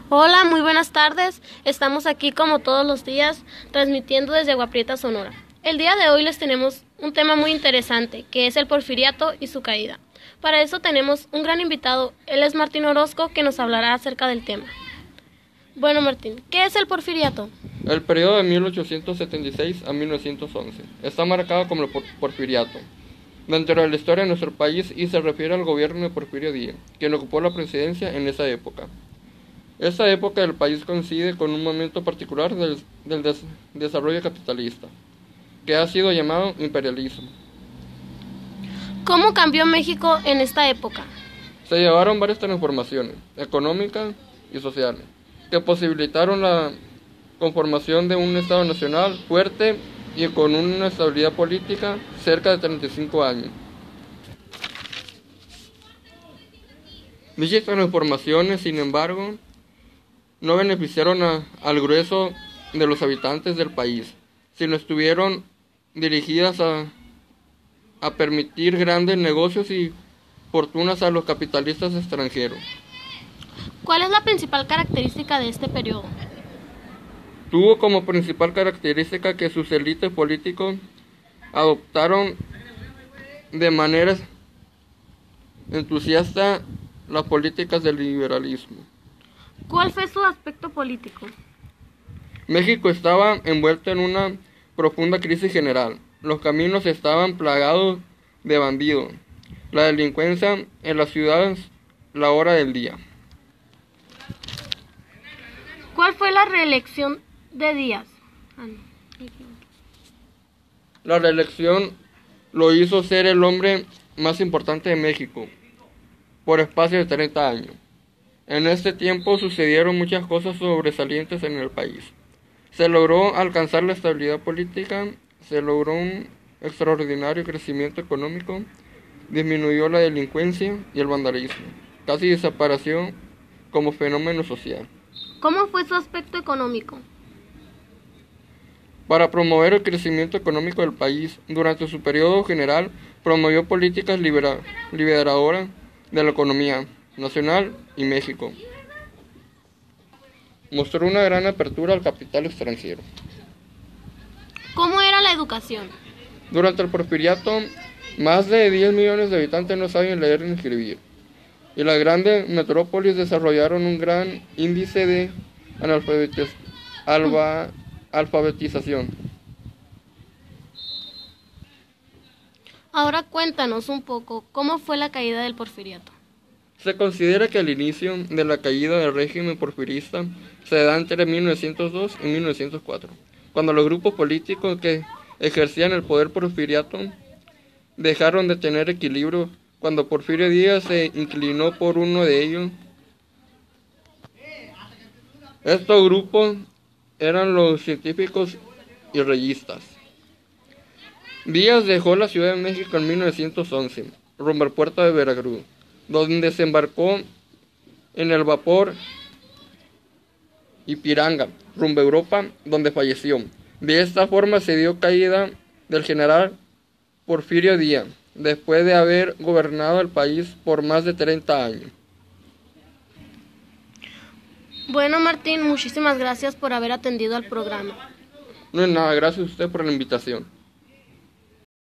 Hola, muy buenas tardes. Estamos aquí como todos los días, transmitiendo desde Agua Prieta, Sonora. El día de hoy les tenemos un tema muy interesante, que es el porfiriato y su caída. Para eso tenemos un gran invitado, él es Martín Orozco, que nos hablará acerca del tema. Bueno, Martín, ¿qué es el porfiriato? El periodo de 1876 a 1911 está marcado como el porfiriato dentro de la historia de nuestro país y se refiere al gobierno de Porfirio Díaz, quien ocupó la presidencia en esa época. Esta época del país coincide con un momento particular del desarrollo capitalista, que ha sido llamado imperialismo. ¿Cómo cambió México en esta época? Se llevaron varias transformaciones económicas y sociales, que posibilitaron la conformación de un Estado nacional fuerte y con una estabilidad política cerca de 35 años. Dichas transformaciones, sin embargo, no beneficiaron al grueso de los habitantes del país, sino estuvieron dirigidas a permitir grandes negocios y fortunas a los capitalistas extranjeros. ¿Cuál es la principal característica de este periodo? Tuvo como principal característica que sus élites políticos adoptaron de manera entusiasta las políticas del liberalismo. ¿Cuál fue su aspecto político? México estaba envuelto en una profunda crisis general. Los caminos estaban plagados de bandidos. La delincuencia en las ciudades, la hora del día. ¿Cuál fue la reelección de Díaz? La reelección lo hizo ser el hombre más importante de México por espacio de 30 años. En este tiempo sucedieron muchas cosas sobresalientes en el país. Se logró alcanzar la estabilidad política, se logró un extraordinario crecimiento económico, disminuyó la delincuencia y el vandalismo, casi desapareció como fenómeno social. ¿Cómo fue su aspecto económico? Para promover el crecimiento económico del país, durante su periodo general, promovió políticas liberadoras de la economía nacional y México. Mostró una gran apertura al capital extranjero. ¿Cómo era la educación? Durante el porfiriato, más de 10 millones de habitantes no sabían leer ni escribir, y las grandes metrópolis desarrollaron un gran índice de alfabetización. Ahora cuéntanos un poco, ¿cómo fue la caída del porfiriato? Se considera que el inicio de la caída del régimen porfirista se da entre 1902 y 1904, cuando los grupos políticos que ejercían el poder porfiriato dejaron de tener equilibrio, cuando Porfirio Díaz se inclinó por uno de ellos. Estos grupos eran los científicos y reyistas. Díaz dejó la Ciudad de México en 1911, rumbo al puerto de Veracruz, donde se embarcó en el vapor Ipiranga, rumbo a Europa, donde falleció. De esta forma se dio caída del general Porfirio Díaz, después de haber gobernado el país por más de 30 años. Bueno, Martín, muchísimas gracias por haber atendido al programa. No es nada, gracias a usted por la invitación.